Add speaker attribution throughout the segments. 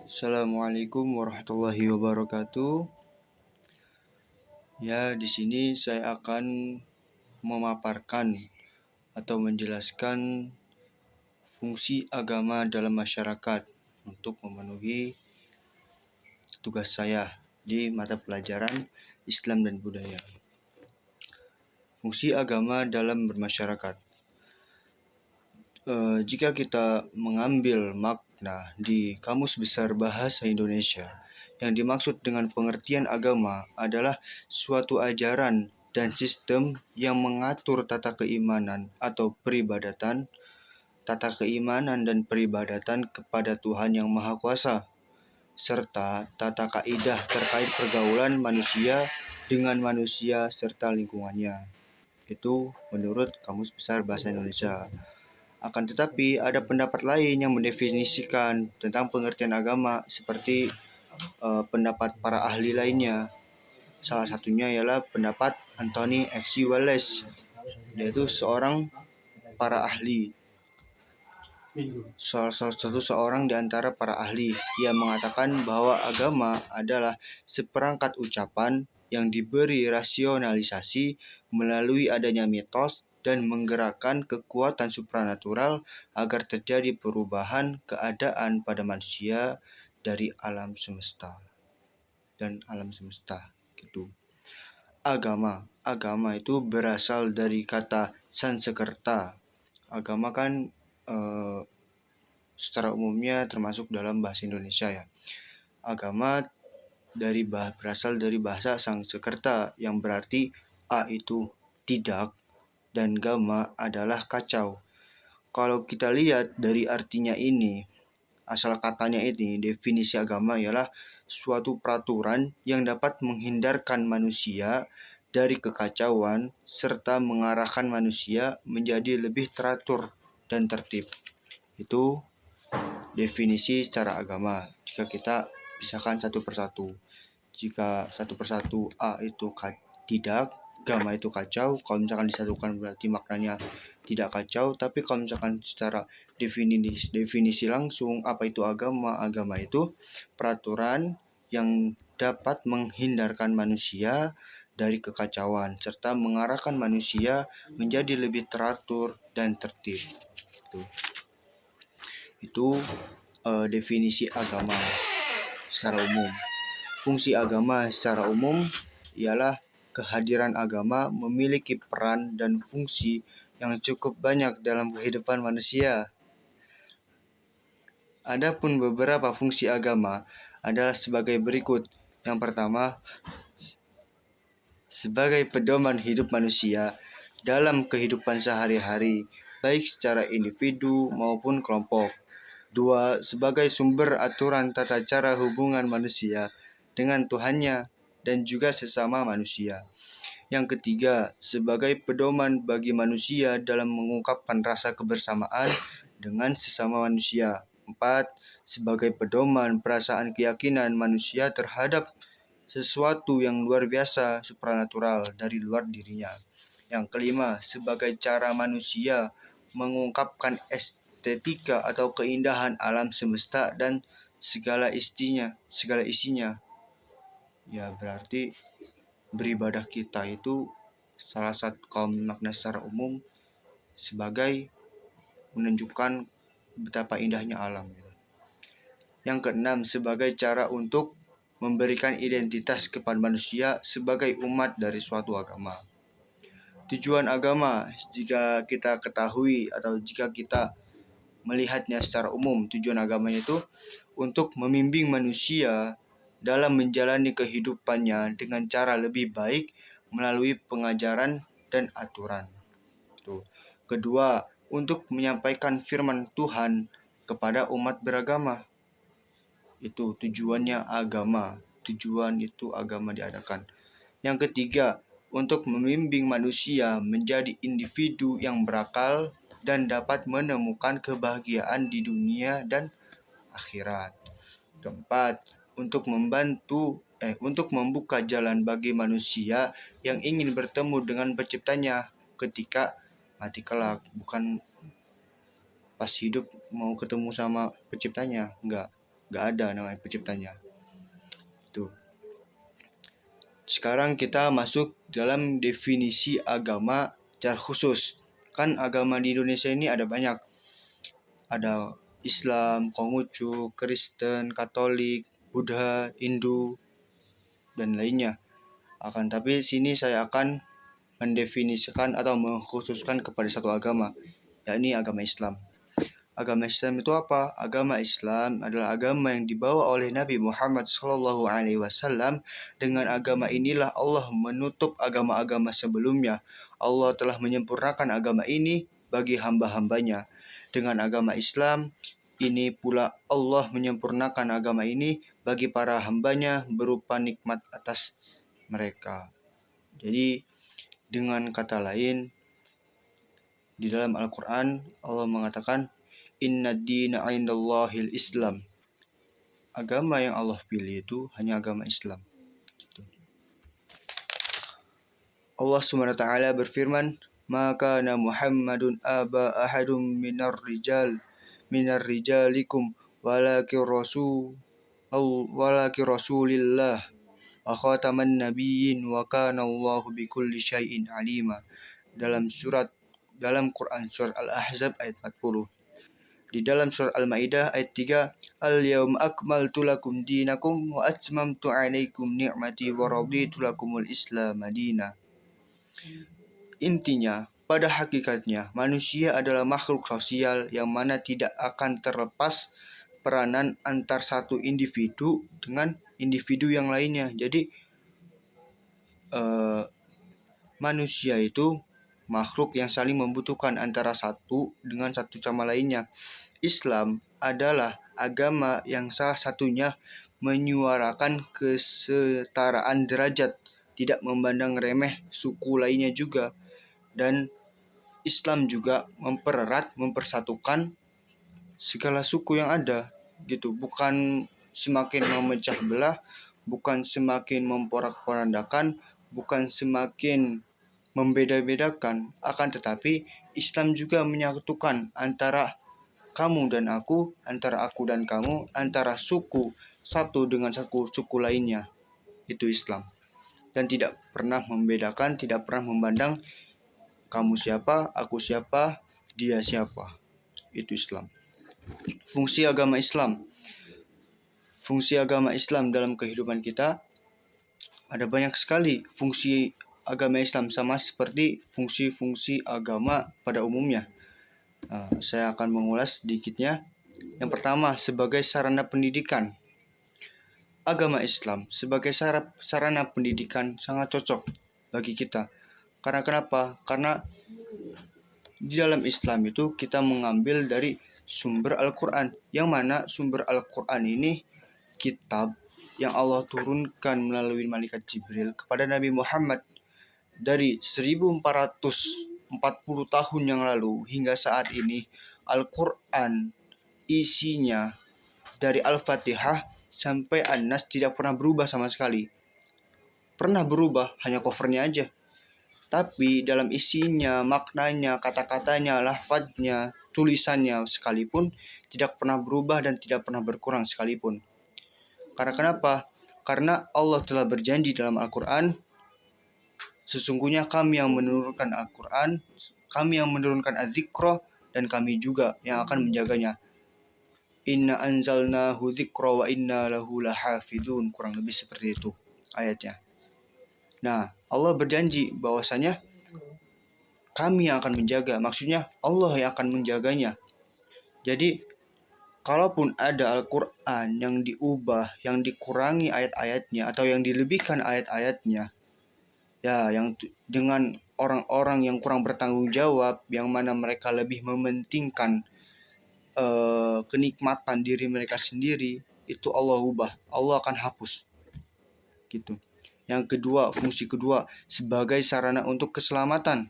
Speaker 1: Assalamualaikum warahmatullahi wabarakatuh. Ya, di sini saya akan memaparkan atau menjelaskan fungsi agama dalam masyarakat untuk memenuhi tugas saya di mata pelajaran Islam dan Budaya. Fungsi agama dalam bermasyarakat. Jika kita mengambil makna di Kamus Besar Bahasa Indonesia, yang dimaksud dengan pengertian agama adalah suatu ajaran dan sistem yang mengatur tata keimanan dan peribadatan kepada Tuhan Yang Maha Kuasa, serta tata kaidah terkait pergaulan manusia dengan manusia serta lingkungannya. Itu menurut Kamus Besar Bahasa Indonesia. Akan tetapi ada pendapat lain yang mendefinisikan tentang pengertian agama seperti pendapat para ahli lainnya. Salah satunya ialah pendapat Anthony F.C. Wallace. Dia itu seorang para ahli. Seorang di antara para ahli. Ia mengatakan bahwa agama adalah seperangkat ucapan yang diberi rasionalisasi melalui adanya mitos dan menggerakkan kekuatan supranatural agar terjadi perubahan keadaan pada manusia dari alam semesta gitu. Agama itu berasal dari kata Sanskerta. Agama kan secara umumnya termasuk dalam bahasa Indonesia ya. Agama berasal dari bahasa Sanskerta yang berarti a itu tidak dan gama adalah kacau. Kalau kita lihat dari artinya ini, asal katanya ini, definisi agama ialah suatu peraturan yang dapat menghindarkan manusia dari kekacauan serta mengarahkan manusia menjadi lebih teratur dan tertib. Itu definisi secara agama. Jika kita pisahkan satu persatu. Jika satu persatu A itu tidak, gama itu kacau. Kalau misalkan disatukan berarti maknanya tidak kacau. Tapi kalau misalkan secara definisi langsung, apa itu agama? Agama itu peraturan yang dapat menghindarkan manusia dari kekacauan serta mengarahkan manusia menjadi lebih teratur dan tertib. Itu definisi agama secara umum. Fungsi agama secara umum ialah kehadiran agama memiliki peran dan fungsi yang cukup banyak dalam kehidupan manusia. Adapun beberapa fungsi agama adalah sebagai berikut. Yang pertama, sebagai pedoman hidup manusia dalam kehidupan sehari-hari, baik secara individu maupun kelompok. 2. Sebagai sumber aturan tata cara hubungan manusia dengan Tuhannya dan juga sesama manusia. Yang ketiga, sebagai pedoman bagi manusia dalam mengungkapkan rasa kebersamaan dengan sesama manusia. 4. Sebagai pedoman perasaan keyakinan manusia terhadap sesuatu yang luar biasa, supranatural dari luar dirinya. Yang kelima, sebagai cara manusia mengungkapkan estetika atau keindahan alam semesta dan segala isinya. Ya, berarti beribadah kita itu salah satu makna secara umum sebagai menunjukkan betapa indahnya alam gitu. Yang keenam, sebagai cara untuk memberikan identitas kepada manusia sebagai umat dari suatu agama. Tujuan agama, jika kita ketahui atau jika kita melihatnya secara umum, tujuan agamanya itu untuk membimbing manusia dalam menjalani kehidupannya dengan cara lebih baik melalui pengajaran dan aturan. Kedua, untuk menyampaikan firman Tuhan kepada umat beragama. Itu tujuannya agama. Tujuan itu agama diadakan. Yang ketiga, untuk membimbing manusia menjadi individu yang berakal dan dapat menemukan kebahagiaan di dunia dan akhirat. Keempat, untuk membuka jalan bagi manusia yang ingin bertemu dengan penciptanya ketika mati kelak, bukan pas hidup mau ketemu sama penciptanya, enggak. Gak ada namanya penciptanya. Tuh. Sekarang kita masuk dalam definisi agama secara khusus. Kan agama di Indonesia ini ada banyak. Ada Islam, Konghucu, Kristen, Katolik, Buddha, Hindu, dan lainnya. Akan tapi sini saya akan mendefinisikan atau mengkhususkan kepada satu agama, yakni agama Islam. Agama Islam itu apa? Agama Islam adalah agama yang dibawa oleh Nabi Muhammad SAW. Dengan agama inilah Allah menutup agama-agama sebelumnya. Allah telah menyempurnakan agama ini bagi hamba-hambanya. Dengan agama Islam ini pula Allah menyempurnakan agama ini bagi para hambanya berupa nikmat atas mereka. Jadi dengan kata lain, di dalam Al-Quran Allah mengatakan Inna dina indallahil Islam. Agama yang Allah pilih itu hanya agama Islam. Allah SWT berfirman, "Maka na Muhammadun aba ahadum minar rijalikum walakin rasulillah wa khataman nabiyyin wa kana Allahu bikulli syai'in alima." Dalam Quran surat Al-Ahzab ayat 40. Di dalam surah Al-Maidah ayat 3, "Al-yawma akmaltu lakum dinakum wa atmamtu 'alaikum ni'mati wa raditu lakumul Islam madina." Intinya, pada hakikatnya manusia adalah makhluk sosial yang mana tidak akan terlepas peranan antar satu individu dengan individu yang lainnya. Jadi manusia itu makhluk yang saling membutuhkan antara satu dengan satu sama lainnya. Islam adalah agama yang salah satunya menyuarakan kesetaraan derajat, tidak memandang remeh suku lainnya juga. Dan Islam juga mempererat, mempersatukan segala suku yang ada gitu, bukan semakin memecah belah, bukan semakin memporak-porandakan, bukan semakin membeda-bedakan, akan tetapi Islam juga menyatukan antara kamu dan aku, antara aku dan kamu, antara suku satu dengan suku lainnya. Itu Islam. Dan tidak pernah membedakan, tidak pernah memandang kamu siapa, aku siapa, dia siapa. Itu Islam. Fungsi agama Islam. Fungsi agama Islam dalam kehidupan kita ada banyak sekali. Fungsi agama Islam sama seperti fungsi-fungsi agama pada umumnya. Saya akan mengulas sedikitnya. Yang pertama, sebagai sarana pendidikan. Agama Islam sebagai sarana pendidikan sangat cocok bagi kita. Karena kenapa? Karena di dalam Islam itu kita mengambil dari sumber Al-Quran. Yang mana sumber Al-Quran ini kitab yang Allah turunkan melalui malaikat Jibril kepada Nabi Muhammad dari 1440 tahun yang lalu hingga saat ini. Al-Quran isinya dari Al-Fatihah sampai An-Nas tidak pernah berubah sama sekali. Pernah berubah hanya covernya aja. Tapi dalam isinya, maknanya, kata-katanya, lafadznya, tulisannya sekalipun tidak pernah berubah dan tidak pernah berkurang sekalipun. Karena kenapa? Karena Allah telah berjanji dalam Al-Quran, sesungguhnya kami yang menurunkan Al-Quran, kami yang menurunkan Az-Zikra, dan kami juga yang akan menjaganya. Inna anzalnahu dzikra wa inna lahu lahafidun. Kurang lebih seperti itu ayatnya. Nah, Allah berjanji bahwasanya kami yang akan menjaga. Maksudnya Allah yang akan menjaganya. Jadi, kalaupun ada Al-Quran yang diubah, yang dikurangi ayat-ayatnya, atau yang dilebihkan ayat-ayatnya, ya, yang dengan orang-orang yang kurang bertanggung jawab, yang mana mereka lebih mementingkan kenikmatan diri mereka sendiri, itu Allah ubah, Allah akan hapus gitu. Yang kedua, fungsi kedua, sebagai sarana untuk keselamatan.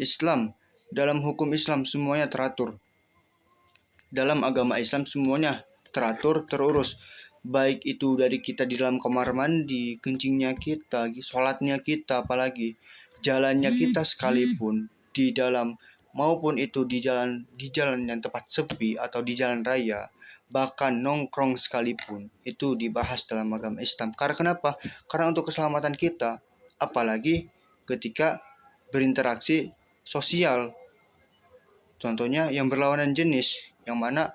Speaker 1: Islam, dalam hukum Islam semuanya teratur. Dalam agama Islam semuanya teratur, terurus. Baik itu dari kita di dalam kamar mandi, kencingnya kita, sholatnya kita, apalagi jalannya kita sekalipun di dalam, maupun itu di jalan yang tempat sepi atau di jalan raya, bahkan nongkrong sekalipun itu dibahas dalam agama Islam. Karena kenapa? Karena untuk keselamatan kita, apalagi ketika berinteraksi sosial. Contohnya yang berlawanan jenis, yang mana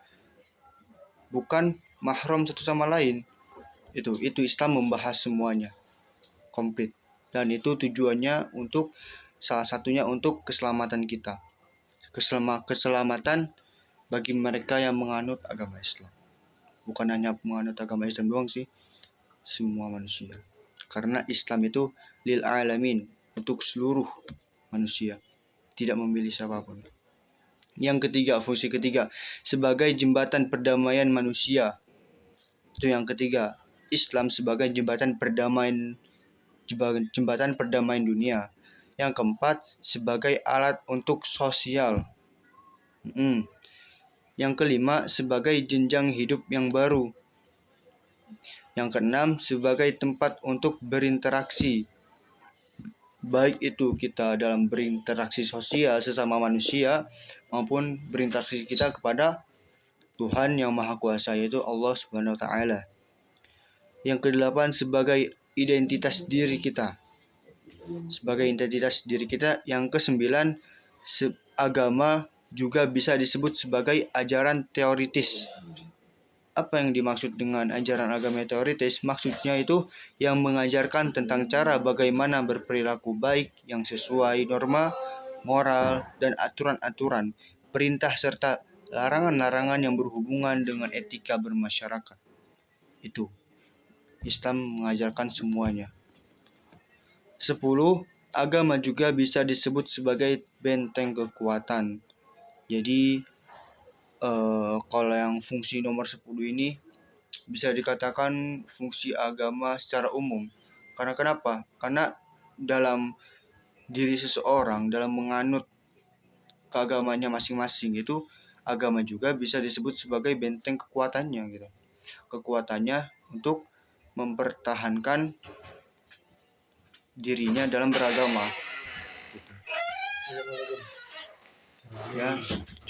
Speaker 1: bukan mahram satu sama lain. Itu Islam membahas semuanya komplit. Dan itu tujuannya untuk salah satunya untuk keselamatan kita. Keselamatan bagi mereka yang menganut agama Islam. Bukan hanya menganut agama Islam doang sih, semua manusia. Karena Islam itu lil alamin, untuk seluruh manusia, tidak memilih siapapun. Yang ketiga, fungsi ketiga, sebagai jembatan perdamaian manusia. Itu yang ketiga, Islam sebagai jembatan perdamaian dunia. Yang keempat, sebagai alat untuk sosial. Yang kelima, sebagai jenjang hidup yang baru. Yang keenam, sebagai tempat untuk berinteraksi. Baik itu kita dalam berinteraksi sosial sesama manusia, maupun berinteraksi kita kepada Tuhan yang Maha Kuasa, yaitu Allah Subhanahu wa Ta'ala. Yang kedelapan, sebagai identitas diri kita. Yang kesembilan, agama juga bisa disebut sebagai ajaran teoritis. Apa yang dimaksud dengan ajaran agama teoritis? Maksudnya itu yang mengajarkan tentang cara bagaimana berperilaku baik yang sesuai norma, moral, dan aturan-aturan, perintah serta larangan-larangan yang berhubungan dengan etika bermasyarakat. Itu Islam mengajarkan semuanya. 10. Agama juga bisa disebut sebagai benteng kekuatan. Jadi kalau yang fungsi nomor 10 ini bisa dikatakan fungsi agama secara umum. Karena kenapa? Karena dalam diri seseorang, dalam menganut keagamanya masing-masing, itu agama juga bisa disebut sebagai benteng kekuatannya gitu. Kekuatannya untuk mempertahankan dirinya dalam beragama. Ya,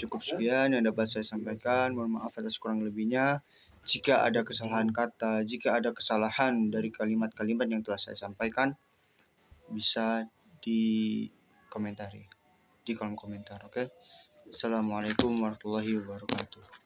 Speaker 1: cukup sekian yang dapat saya sampaikan. Mohon maaf atas kurang lebihnya. Jika ada kesalahan kata, jika ada kesalahan dari kalimat-kalimat yang telah saya sampaikan, bisa dikomentari di kolom komentar. Oke. Assalamualaikum warahmatullahi wabarakatuh.